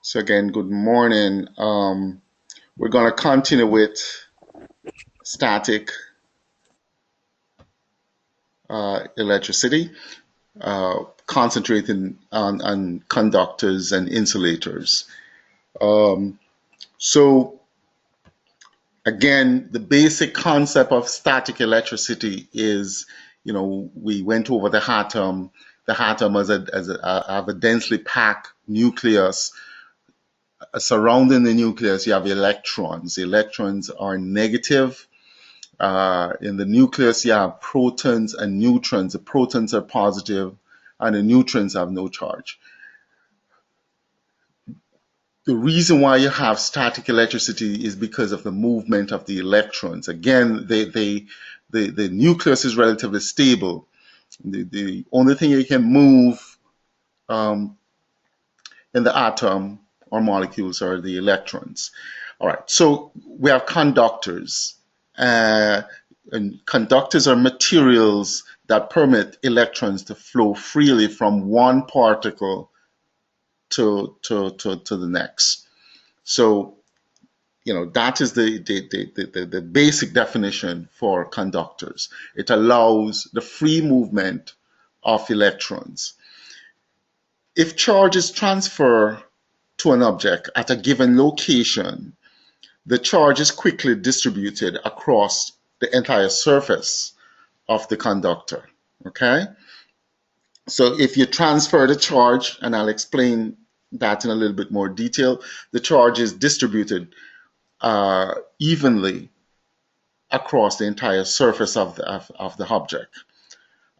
So again, good morning. We're going to continue with static electricity, concentrating on conductors and insulators. Um, so again, the basic concept of static electricity is, we went over the atom. The atom have a densely packed nucleus. Surrounding the nucleus, you have electrons. Electrons are negative. In the nucleus, you have protons and neutrons. The protons are positive, and the neutrons have no charge. The reason why you have static electricity is because of the movement of the electrons. Again, the nucleus is relatively stable. The only thing you can move um, in the atom or molecules are the electrons. All right, so we have conductors. And conductors are materials that permit electrons to flow freely from one particle to the next. So, that is the basic definition for conductors. It allows the free movement of electrons. If charge is transferred to an object at a given location, the charge is quickly distributed across the entire surface of the conductor. Okay? So if you transfer the charge, and I'll explain that in a little bit more detail, the charge is distributed evenly across the entire surface of the object.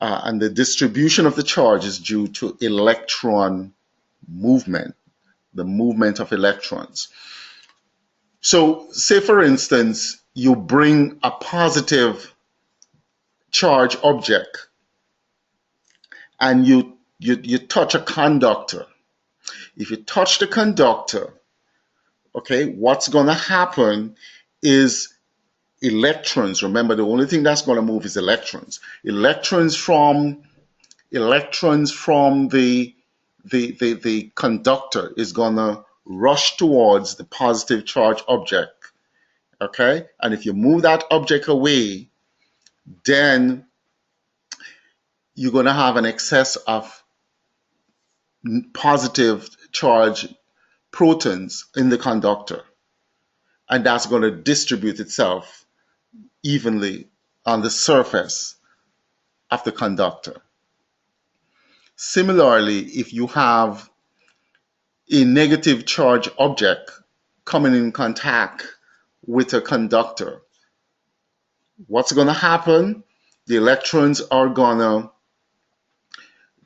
And the distribution of the charge is due to electron movement, the movement of electrons. So say, for instance, you bring a positive charge object and you touch a conductor. If you touch the conductor, okay, what's going to happen is electrons. Remember, the only thing that's going to move is electrons. Electrons from the conductor is going to rush towards the positive charge object. Okay, and if you move that object away, then you're going to have an excess of positive charge protons in the conductor, and that's going to distribute itself evenly on the surface of the conductor. Similarly, if you have a negative charge object coming in contact with a conductor, what's going to happen? The electrons are going to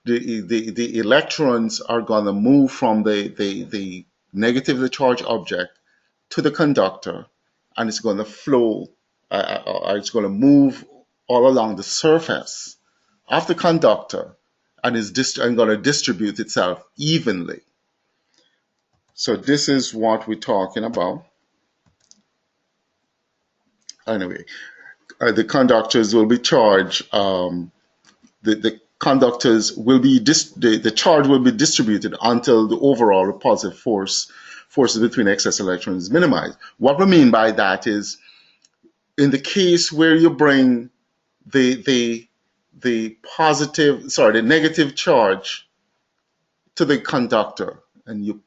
the electrons are going to move from the negatively charged object to the conductor, and it's going to flow, it's going to move all along the surface of the conductor, and going to distribute itself evenly. So this is what we're talking about. Anyway, the conductors will be charged. The conductors will be the charge will be distributed until the overall repulsive forces between excess electrons is minimized. What we mean by that is, in the case where you bring the negative charge to the conductor, and you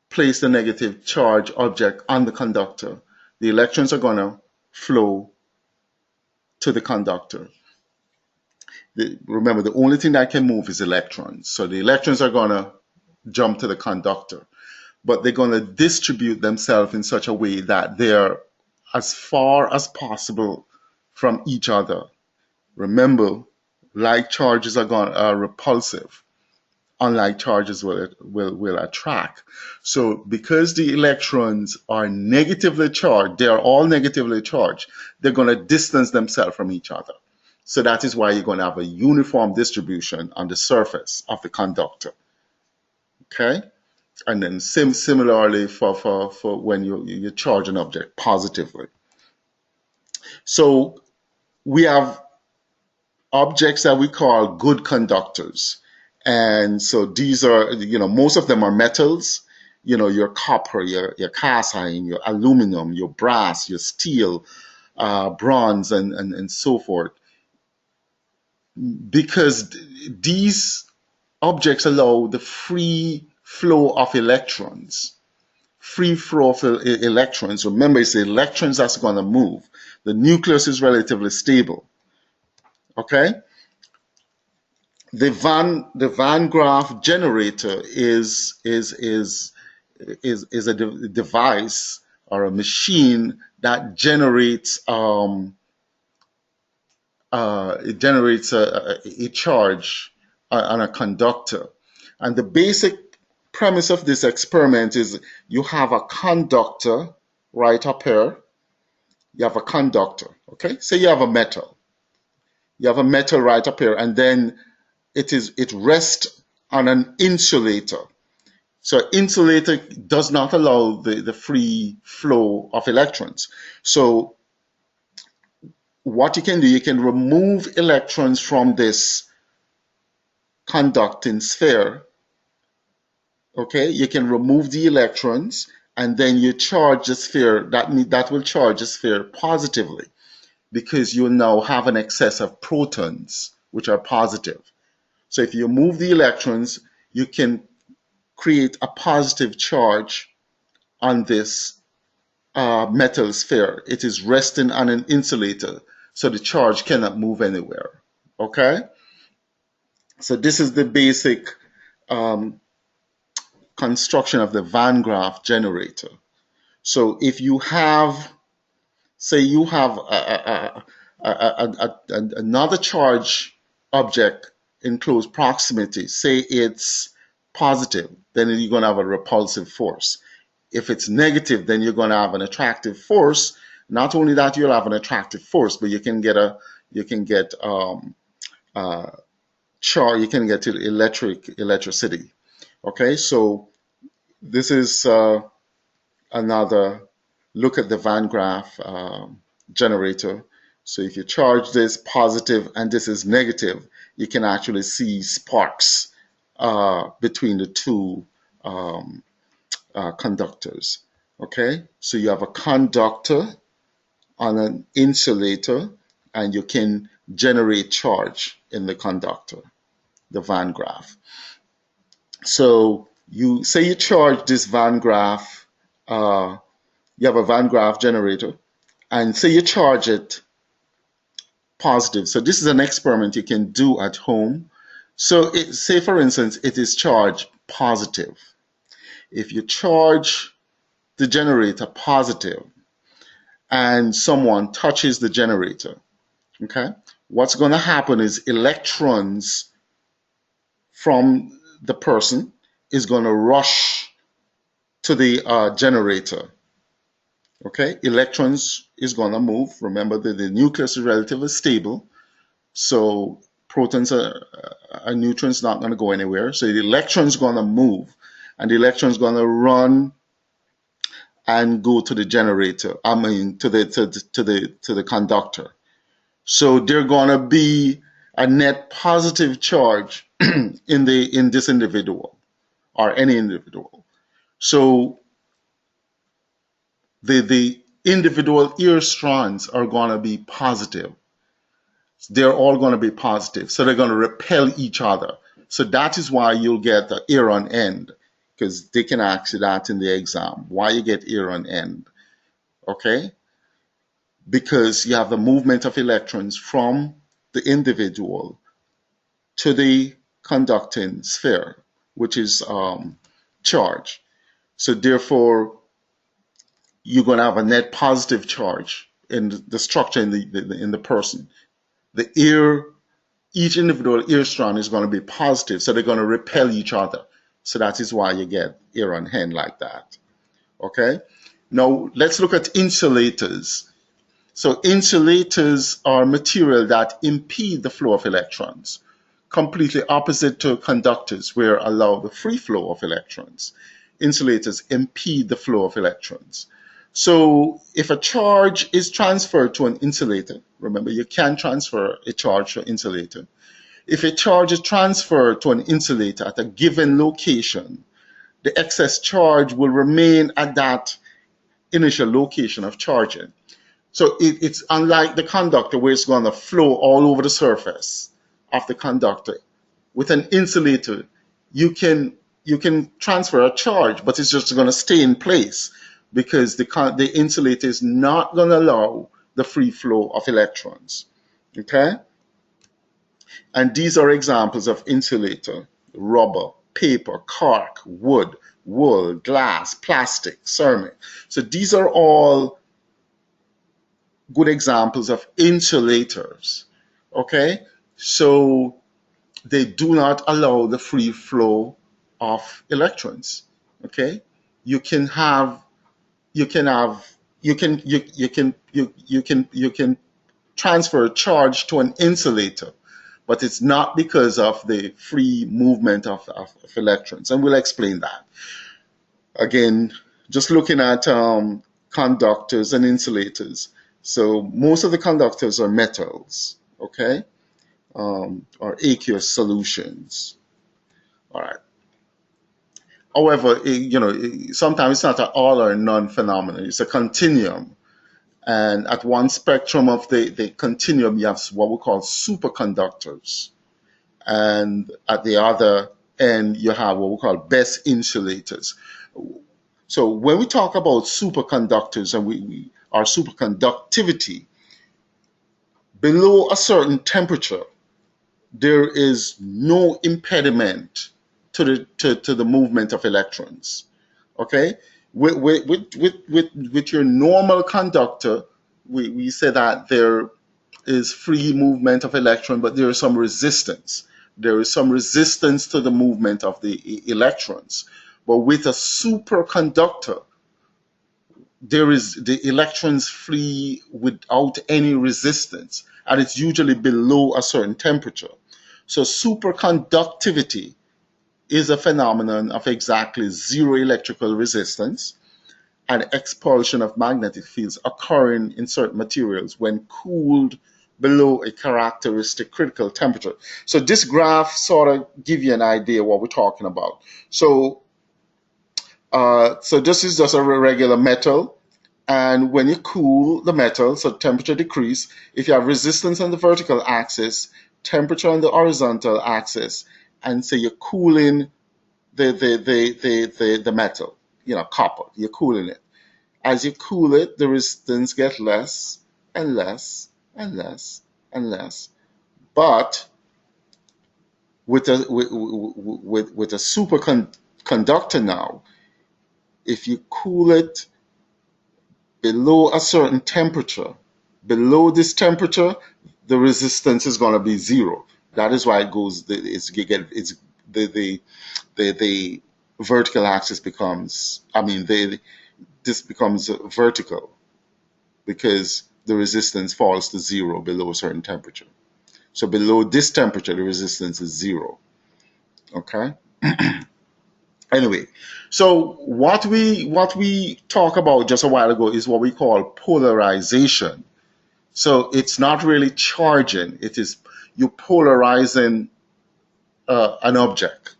place the negative charge object on the conductor, the electrons are going to flow to the conductor. Remember, the only thing that can move is electrons. So the electrons are going to jump to the conductor, but they're going to distribute themselves in such a way that they're as far as possible from each other. Remember, like charges are repulsive. Unlike charges will attract. So because the electrons are negatively charged, they are all negatively charged, they're going to distance themselves from each other. So that is why you're going to have a uniform distribution on the surface of the conductor. Okay? And then similarly for when you charge an object positively. So we have objects that we call good conductors. And so these are, most of them are metals. you know, your copper, your cast iron, your aluminum, your brass, your steel, bronze, and so forth, because these objects allow the free flow of electrons. Free flow of electrons. Remember, it's the electrons that's going to move. The nucleus is relatively stable. Okay. The Van Graaff generator is a device or a machine that generates it generates a charge on a conductor. And the basic premise of this experiment is you have a conductor right up here. You have a conductor, okay? So you have a metal. You have a metal right up here, and then it rests on an insulator. So insulator does not allow the free flow of electrons. So what you can do, you can remove electrons from this conducting sphere. Okay, you can remove the electrons, and then you charge the sphere. That will charge the sphere positively, because you now have an excess of protons, which are positive. So if you move the electrons, you can create a positive charge on this metal sphere. It is resting on an insulator, so the charge cannot move anywhere. Okay? So this is the basic construction of the Van Graaff generator. So if you have, say you have another charge object in close proximity, say it's positive, then you're going to have a repulsive force. If it's negative, then you're going to have an attractive force. Not only that, you'll have an attractive force, but you can get electricity. Okay, so this is another look at the Van Graaff generator. So if you charge this positive and this is negative, you can actually see sparks between the two conductors. Okay, so you have a conductor on an insulator, and you can generate charge in the conductor, the Van Graaff. So you say you charge this Van Graaff, you have a Van Graaff generator, and say you charge it positive. So this is an experiment you can do at home. So say for instance, it is charged positive. If you charge the generator positive and someone touches the generator, okay, what's going to happen is electrons from the person is going to rush to the generator. Okay, electrons is going to move. Remember that the nucleus is relatively stable, so protons and neutrons not going to go anywhere. So the electron's going to move, and the electron's going to run and go to the generator. I mean, to the conductor. So there's going to be a net positive charge in this individual or any individual. So the individual electrons are going to be positive. They're all going to be positive. So they're going to repel each other. So that is why you'll get the air on end, because they can ask you that in the exam. Why you get air on end? Okay? Because you have the movement of electrons from the individual to the conducting sphere, which is charge. So therefore, you're going to have a net positive charge in the structure in the person. Each individual electron is going to be positive, so they're going to repel each other. So that is why you get air on hand like that. Okay. Now let's look at insulators. So insulators are material that impede the flow of electrons, completely opposite to conductors, where allow the free flow of electrons. Insulators impede the flow of electrons. So if a charge is transferred to an insulator, remember you can transfer a charge to an insulator. If a charge is transferred to an insulator at a given location, the excess charge will remain at that initial location of charging. So it's unlike the conductor where it's going to flow all over the surface of the conductor. With an insulator, you can transfer a charge, but it's just going to stay in place because the insulator is not going to allow the free flow of electrons. Okay? And these are examples of insulator: rubber, paper, cork, wood, wool, glass, plastic, ceramic. So these are all good examples of insulators. Okay? So they do not allow the free flow of electrons. Okay? You can transfer charge to an insulator, but it's not because of the free movement of electrons. And we'll explain that. Again, just looking at conductors and insulators. So most of the conductors are metals, okay, or aqueous solutions. All right. However, sometimes it's not an all or none phenomenon. It's a continuum. And at one spectrum of the continuum, you have what we call superconductors. And at the other end, you have what we call best insulators. So when we talk about superconductors and our superconductivity, below a certain temperature, there is no impediment to the movement of electrons. Okay? With your normal conductor, we say that there is free movement of electron, but there is some resistance. There is some resistance to the movement of the electrons. But with a superconductor, there is the electrons free without any resistance, and it's usually below a certain temperature. So superconductivity is a phenomenon of exactly zero electrical resistance and expulsion of magnetic fields occurring in certain materials when cooled below a characteristic critical temperature. So this graph sort of give you an idea what we're talking about. So this is just a regular metal, and when you cool the metal, so temperature decrease. If you have resistance on the vertical axis, temperature on the horizontal axis, and say you're cooling the metal, copper, you're cooling it. As you cool it, the resistance gets less and less and less and less. But with a superconductor now, if you cool it below a certain temperature, below this temperature, the resistance is going to be zero. That is why it goes. The vertical axis becomes. This becomes vertical because the resistance falls to zero below a certain temperature. So below this temperature, the resistance is zero. Okay. Anyway, so what we talked about just a while ago is what we call polarization. So it's not really charging; it is you polarizing an object.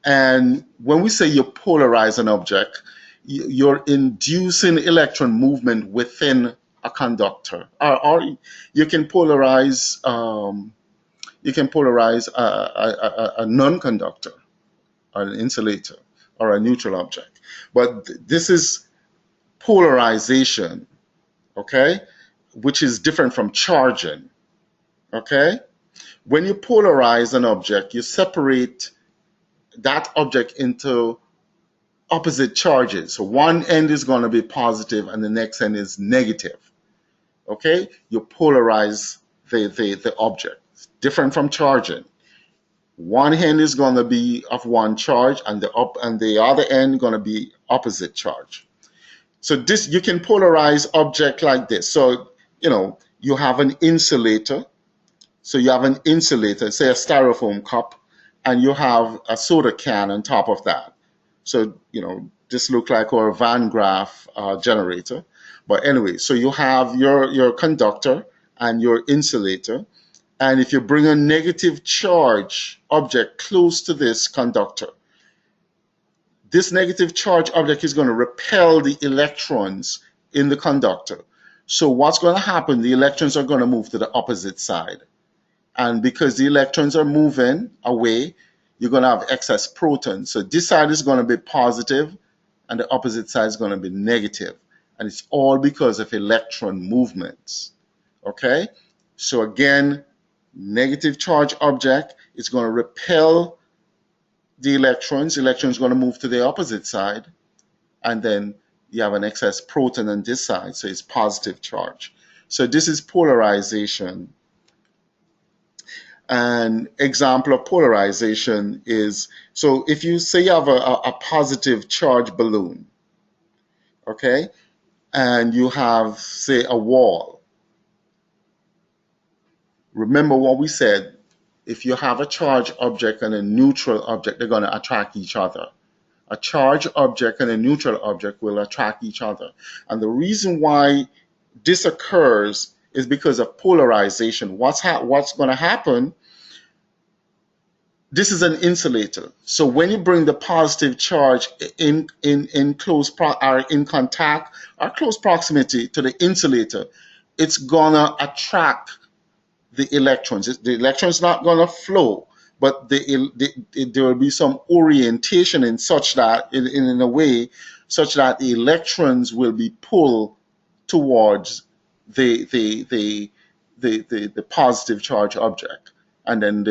And when we say you polarize an object, you're inducing electron movement within a conductor, or you can polarize a non-conductor, or an insulator, or a neutral object. But this is polarization, okay, which is different from charging. Okay, when you polarize an object, you separate that object into opposite charges. So one end is going to be positive and the next end is negative. Okay, you polarize the object. It's different from charging. One end is going to be of one charge and the other end going to be opposite charge. So this, you can polarize object like this. So you have an insulator. So you have an insulator, say a styrofoam cup, and you have a soda can on top of that. So this looks like our Van Graaff generator. But anyway, so you have your conductor and your insulator. And if you bring a negative charge object close to this conductor, this negative charge object is going to repel the electrons in the conductor. So what's going to happen? The electrons are going to move to the opposite side. And because the electrons are moving away, you're going to have excess protons. So this side is going to be positive and the opposite side is going to be negative. And it's all because of electron movements. Okay? So again, negative charge object is going to repel the electrons. Electrons are going to move to the opposite side. And then you have an excess proton on this side. So it's positive charge. So this is polarization. An example of polarization is, so if you say you have a positive charge balloon, okay, and you have, say, a wall. Remember what we said, if you have a charged object and a neutral object, they're going to attract each other. A charged object and a neutral object will attract each other. And the reason why this occurs is because of polarization. What's going to happen? This is an insulator. So when you bring the positive charge in close in contact or close proximity to the insulator, it's gonna attract the electrons. The electrons not gonna flow, but there will be some orientation in such that in a way such that the electrons will be pulled towards the positive charge object, and then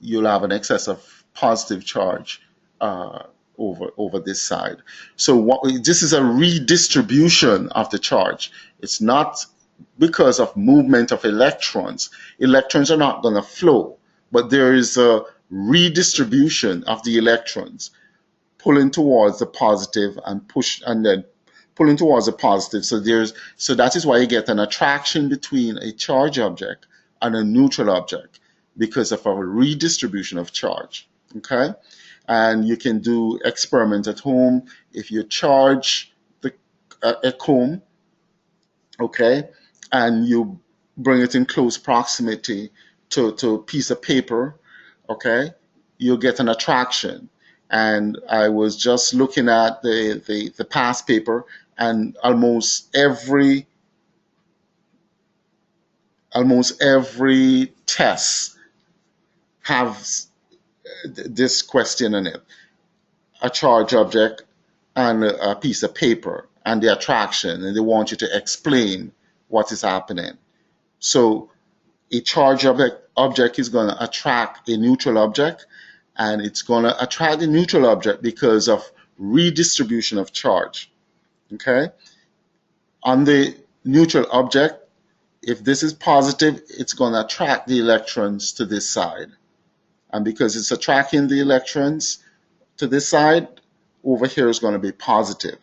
you'll have an excess of positive charge over this side. So this is a redistribution of the charge. It's not because of movement of electrons. Electrons are not going to flow, but there is a redistribution of the electrons pulling towards the positive and then pulling towards the positive. So that is why you get an attraction between a charged object and a neutral object, because of a redistribution of charge. Okay, and you can do experiment at home. If you charge a comb, okay, and you bring it in close proximity to a piece of paper, okay, you'll get an attraction. And I was just looking at the past paper, and almost every test has this question in it: a charged object and a piece of paper and the attraction, and they want you to explain what is happening. So a charged object is going to attract a neutral object, and it's going to attract the neutral object because of redistribution of charge. Okay? On the neutral object, if this is positive, it's going to attract the electrons to this side. And because it's attracting the electrons to this side, over here is going to be positive.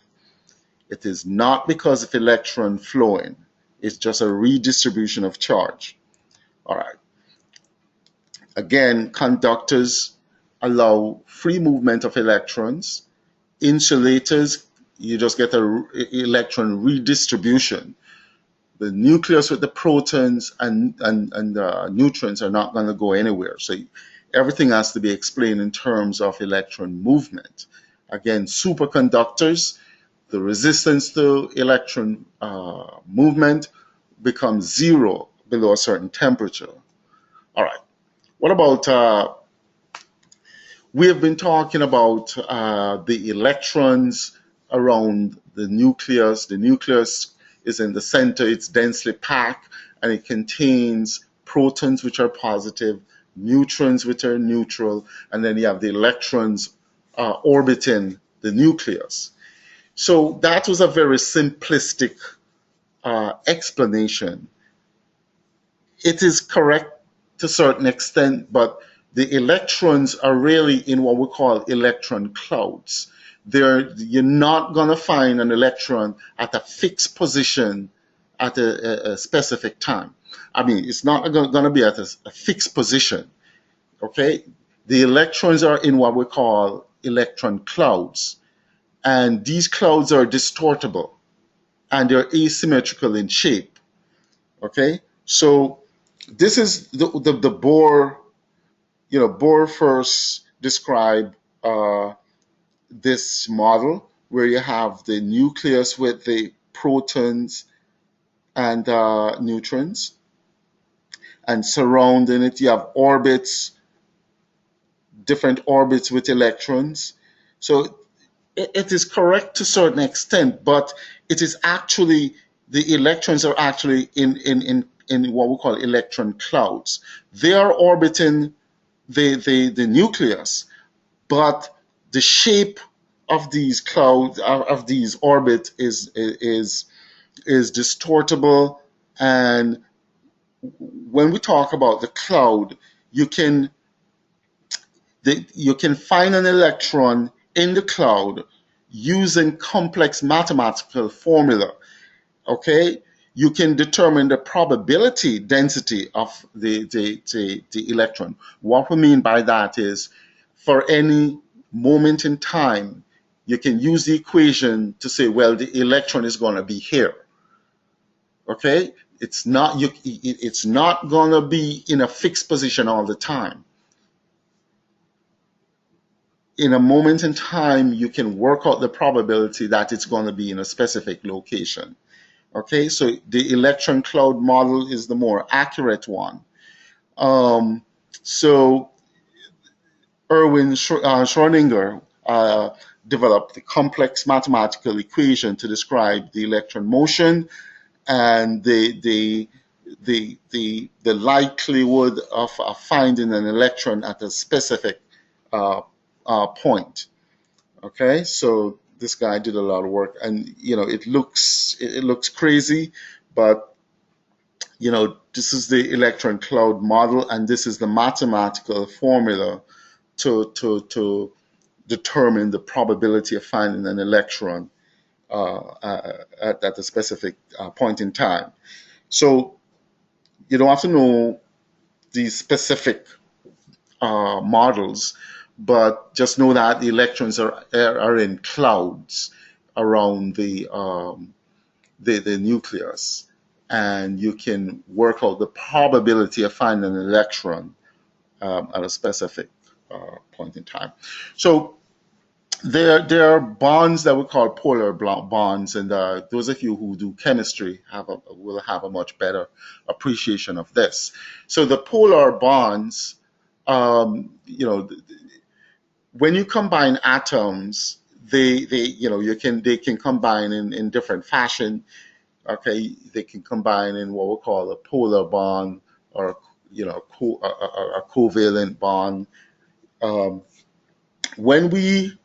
It is not because of electron flowing. It's just a redistribution of charge. All right. Again, conductors allow free movement of electrons. Insulators, you just get an electron redistribution. The nucleus with the protons and neutrons are not going to go anywhere. So everything has to be explained in terms of electron movement. Again, superconductors, the resistance to electron movement becomes zero below a certain temperature. All right. What about, we have been talking about the electrons around the nucleus. The nucleus is in the center, it's densely packed, and it contains protons, which are positive, neutrons, which are neutral, and then you have the electrons orbiting the nucleus. So that was a very simplistic explanation. It is correct to a certain extent, but the electrons are really in what we call electron clouds. You're not going to find an electron at a fixed position at a specific time. I mean, it's not going to be at a fixed position. Okay? The electrons are in what we call electron clouds. And these clouds are distortable and they're asymmetrical in shape. Okay? So this is the Bohr Bohr first described this model where you have the nucleus with the protons and neutrons, and surrounding it you have orbits, different orbits with electrons. So it is correct to a certain extent, but it is actually, the electrons are actually in what we call electron clouds. They are orbiting the nucleus, but the shape of these clouds, of these orbits, is distortable. And when we talk about the cloud, you can you can find an electron in the cloud using complex mathematical formula. Okay, you can determine the probability density of the electron. What we mean by that is, for any moment in time, you can use the equation to say, well, the electron is going to be here. Okay, it's not going to be in a fixed position all the time. In a moment in time, you can work out the probability that it's going to be in a specific location. Okay, so the electron cloud model is the more accurate one. So Erwin Schrödinger developed the complex mathematical equation to describe the electron motion and the likelihood of finding an electron at a specific point. Okay, so this guy did a lot of work, and it looks crazy, but this is the electron cloud model, and this is the mathematical formula to determine the probability of finding an electron at a specific point in time. So you don't have to know these specific models, but just know that the electrons are in clouds around the nucleus, and you can work out the probability of finding an electron at a specific point in time. So there are bonds that we call polar bonds, and those of you who do chemistry will have a much better appreciation of this. So the polar bonds, when you combine atoms, they can combine in different fashion. Okay, they can combine in what we call a polar bond, or a covalent bond. When we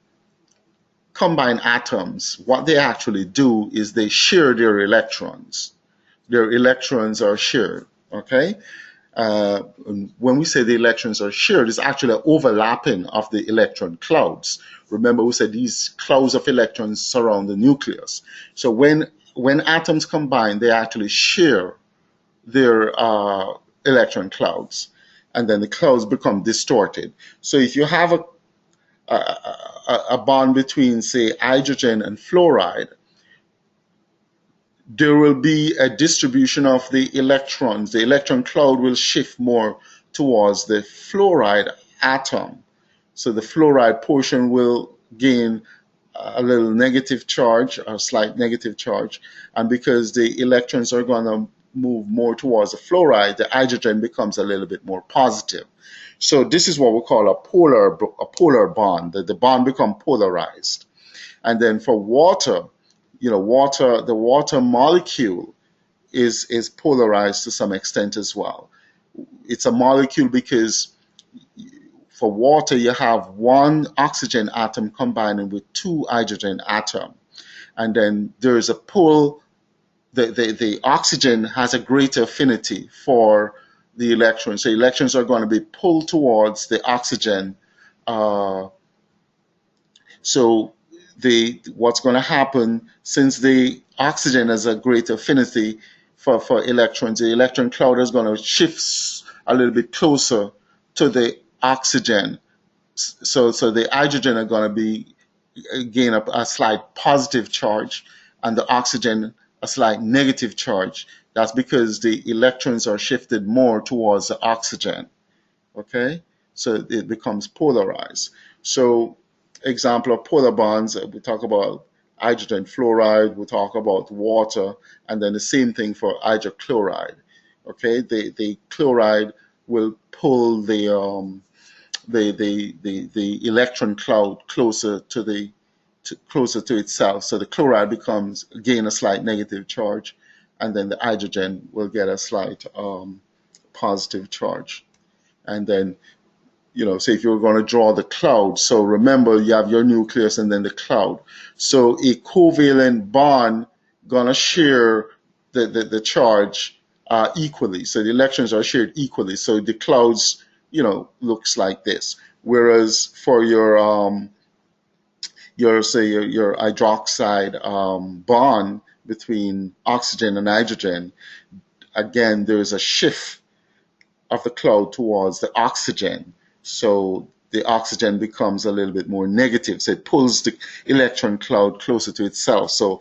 combine atoms, what they actually do is they share their electrons. Their electrons are shared. Okay. When we say the electrons are shared, it's actually an overlapping of the electron clouds. Remember, we said these clouds of electrons surround the nucleus. So when atoms combine, they actually share their electron clouds, and then the clouds become distorted. So if you have a bond between, say, hydrogen and fluoride, there will be a distribution of the electrons. The electron cloud will shift more towards the fluoride atom. So the fluoride portion will gain a little negative charge, a slight negative charge. And because the electrons are going to move more towards the fluoride, the hydrogen becomes a little bit more positive. So this is what we call a polar bond. The bond becomes polarized. And then for water, the water molecule is polarized to some extent as well. It's a molecule because for water you have one oxygen atom combining with two hydrogen atoms, and then there is a pull. The oxygen has a greater affinity for the electrons, so electrons are going to be pulled towards the oxygen. So what's going to happen, since the oxygen has a great affinity for electrons, the electron cloud is going to shift a little bit closer to the oxygen. So the hydrogen are going to gain a slight positive charge, and the oxygen a slight negative charge. That's because the electrons are shifted more towards the oxygen. Okay, so it becomes polarized. So example of polar bonds, we talk about hydrogen fluoride, we talk about water, and then the same thing for hydrochloride. Okay, the chloride will pull the electron cloud closer to itself. So the chloride becomes gain a slight negative charge, and then the hydrogen will get a slight positive charge. And then, say if you're going to draw the cloud, so remember you have your nucleus and then the cloud. So a covalent bond gonna share the charge equally. So the electrons are shared equally. So the clouds, looks like this. Whereas for your hydroxide bond between oxygen and hydrogen, again there's a shift of the cloud towards the oxygen. So the oxygen becomes a little bit more negative. So it pulls the electron cloud closer to itself. So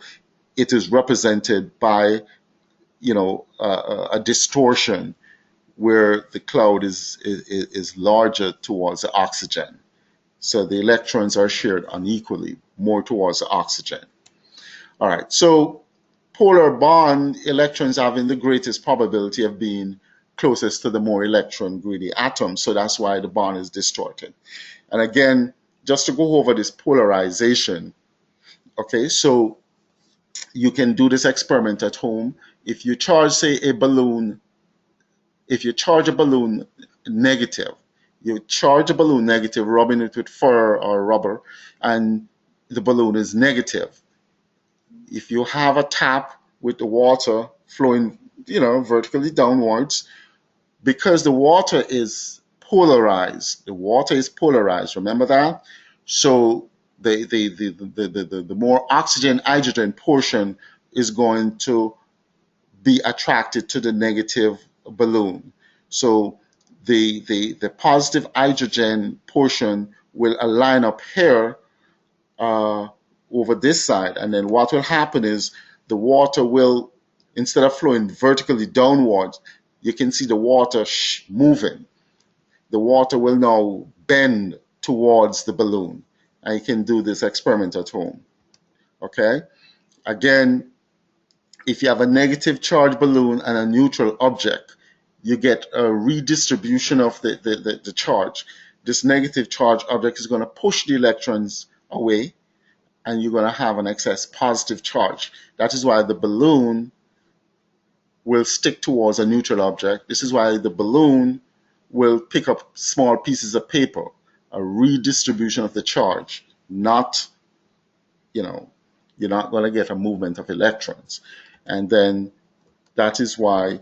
it is represented by, a distortion where the cloud is larger towards the oxygen. So the electrons are shared unequally, more towards the oxygen. All right, so polar bond electrons having the greatest probability of being closest to the more electron greedy atom. So that's why the bond is distorted. And again, just to go over this polarization, okay, so you can do this experiment at home. If you charge, say, a balloon, if you charge a balloon negative, you charge a balloon negative, rubbing it with fur or rubber, and the balloon is negative. If you have a tap with the water flowing, vertically downwards, because the water is polarized, remember that? So the more oxygen hydrogen portion is going to be attracted to the negative balloon. So the positive hydrogen portion will align up here over this side, and then what will happen is the water will, instead of flowing vertically downwards, you can see the water moving. The water will now bend towards the balloon, and you can do this experiment at home. Okay, again, if you have a negative charge balloon and a neutral object, you get a redistribution of the charge. This negative charge object is going to push the electrons away, and you're going to have an excess positive charge. That is why the balloon will stick towards a neutral object. This is why the balloon will pick up small pieces of paper, a redistribution of the charge, not, you're not going to get a movement of electrons. And then that is why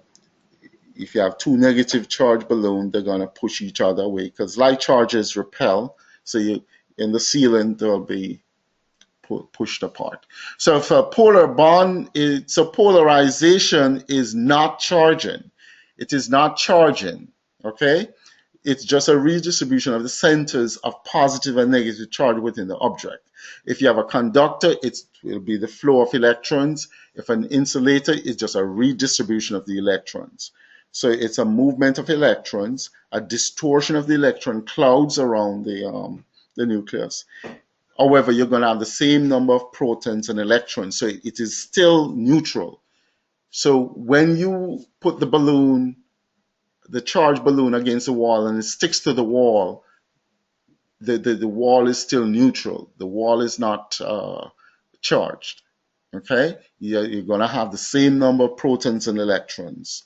if you have two negative charge balloons, they're going to push each other away because light charges repel. So in the ceiling, they'll be pushed apart. So if a polar bond, so polarization is not charging. It is not charging, okay? It's just a redistribution of the centers of positive and negative charge within the object. If you have a conductor, it will be the flow of electrons. If an insulator, it's just a redistribution of the electrons. So it's a movement of electrons, a distortion of the electron clouds around the nucleus. However, you're going to have the same number of protons and electrons, so it is still neutral. So when you put the balloon, the charged balloon against the wall and it sticks to the wall, the wall is still neutral. The wall is not charged. Okay? You're going to have the same number of protons and electrons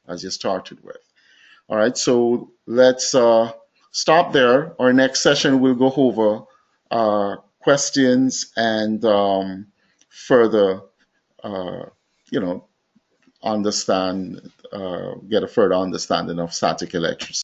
as you started with. All right, so let's stop there. Our next session we'll go over questions and further, you know, understand, get a further understanding of static electricity.